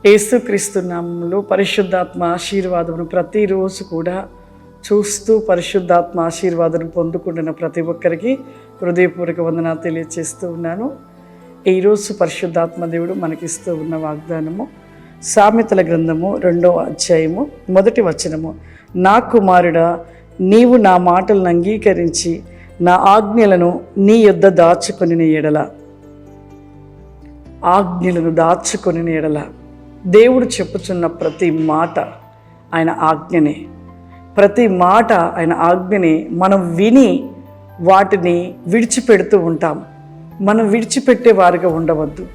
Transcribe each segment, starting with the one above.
యేసుక్రీస్తు నామములో పరిశుద్ధాత్మ ఆశీర్వాదమును ప్రతిరోజు కూడా చూస్తూ పరిశుద్ధాత్మ ఆశీర్వాదం పొందుకుంటున్న ప్రతి ఒక్కరికి హృదయపూర్వక వందనాలు తెలియజేస్తూ ఉన్నాను. ఈరోజు పరిశుద్ధాత్మ దేవుడు మనకిస్తూ ఉన్న వాగ్దానము సామెతల గ్రంథము 2వ అధ్యాయము 1వ వచనము. నా కుమారుడా, నీవు నా మాటలను అంగీకరించి నా ఆజ్ఞలను నీ యొద్ద దాచుకొని ఎడల, ఆజ్ఞలను దాచుకొని ఎడల. దేవుడు చెప్పుచున్న ప్రతి మాట ఆయన ఆజ్ఞనే. ప్రతి మాట ఆయన ఆజ్ఞని మనం విని వాటిని విడిచిపెడుతూ ఉంటాం. మనం విడిచిపెట్టే వారిగా ఉండవద్దు.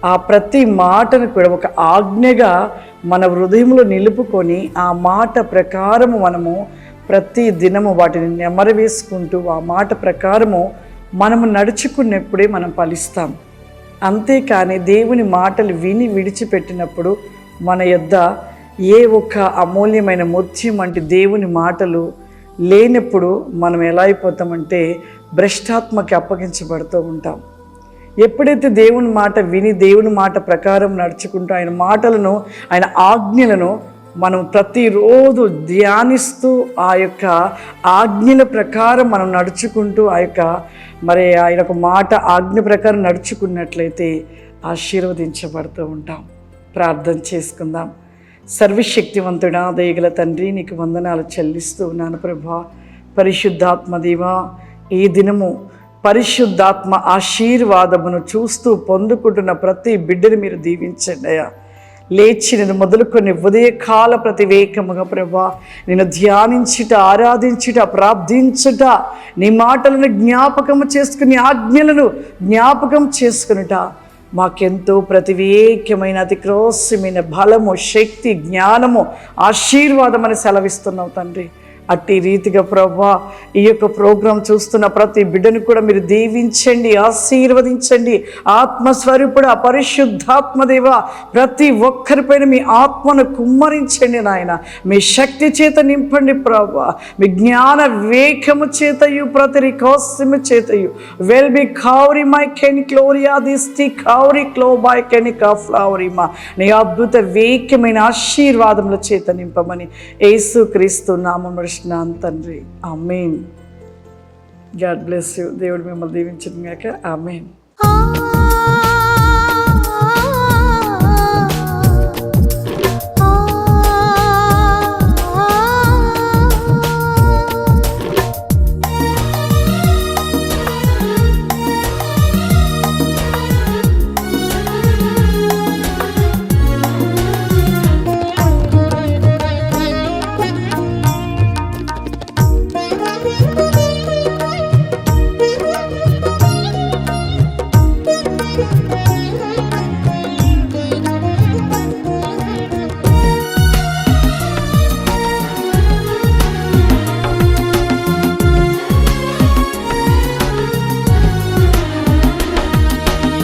ఆ ప్రతి మాటను కూడా ఒక ఆజ్ఞగా మన హృదయంలో నిలుపుకొని ఆ మాట ప్రకారము మనము ప్రతి దినము వాటిని నెమరవేసుకుంటూ ఆ మాట ప్రకారము మనము నడుచుకున్నప్పుడే మనం ఫలిస్తాం. అంతేకాని దేవుని మాటలు విని విడిచిపెట్టినప్పుడు మన యొద్ద ఏ ఒక్క అమూల్యమైన ముత్యం అంటే దేవుని మాటలు లేనప్పుడు మనం ఎలా అయిపోతామంటే భ్రష్టాత్మకి అప్పగించబడుతూ ఉంటాం. ఎప్పుడైతే దేవుని మాట విని దేవుని మాట ప్రకారం నడుచుకుంటూ ఆయన మాటలను ఆయన ఆజ్ఞలను మనం ప్రతిరోజు ధ్యానిస్తూ ఆ యొక్క ఆజ్ఞల ప్రకారం మనం నడుచుకుంటూ ఆయన ఒక మాట ఆజ్ఞ ప్రకారం నడుచుకున్నట్లయితే ఆశీర్వదించబడుతూ ఉంటాం. ప్రార్థన చేసుకుందాం. సర్వశక్తివంతుడా, దయగల తండ్రి, నీకు వందనాలు చెల్లిస్తూ ఉన్నాను ప్రభా. పరిశుద్ధాత్మ దేవా, ఈ దినము పరిశుద్ధాత్మ ఆశీర్వాదమును చూస్తూ పొందుకుంటున్న ప్రతి బిడ్డని మీరు దీవించండి అయ్యా. లేచి నేను మొదలుకొని ఉదయకాల ప్రతివేకముగా ప్రభా నేను ధ్యానించుట, ఆరాధించుట, ప్రార్థించుట, నీ మాటలను జ్ఞాపకము చేసుకుని ఆజ్ఞలను జ్ఞాపకం చేసుకునుట మాకెంతో ప్రతివేకమైన అతి క్రోశమైన బలము, శక్తి, జ్ఞానము, ఆశీర్వాదం అని సెలవిస్తున్నావు తండ్రి. అట్టి రీతిగా ప్రభా ఈ యొక్క ప్రోగ్రాం చూస్తున్న ప్రతి బిడ్డను కూడా మీరు దీవించండి, ఆశీర్వదించండి. ఆత్మస్వరూపుడు పరిశుద్ధాత్మదేవ ప్రతి ఒక్కరిపైన మీ ఆత్మను కుమ్మరించండి నాయన. మీ శక్తి చేత నింపండి ప్రభా. మీ జ్ఞాన వేగము చేతయు ప్రతి కోసము చేతయు వెల్ బి కౌరి మై కెన్ క్లోరియా దిస్తి కౌరి క్లోబై కెనికా ఫ్లవరిమా. నీ అద్భుత వేగమైన ఆశీర్వాదముల చేత నింపమని యేసుక్రీస్తు నామములో తండ్రి. ఆమేన్. God bless you. దేవుడు మిమ్మల్ని దీవించును గాక. ఆమేన్.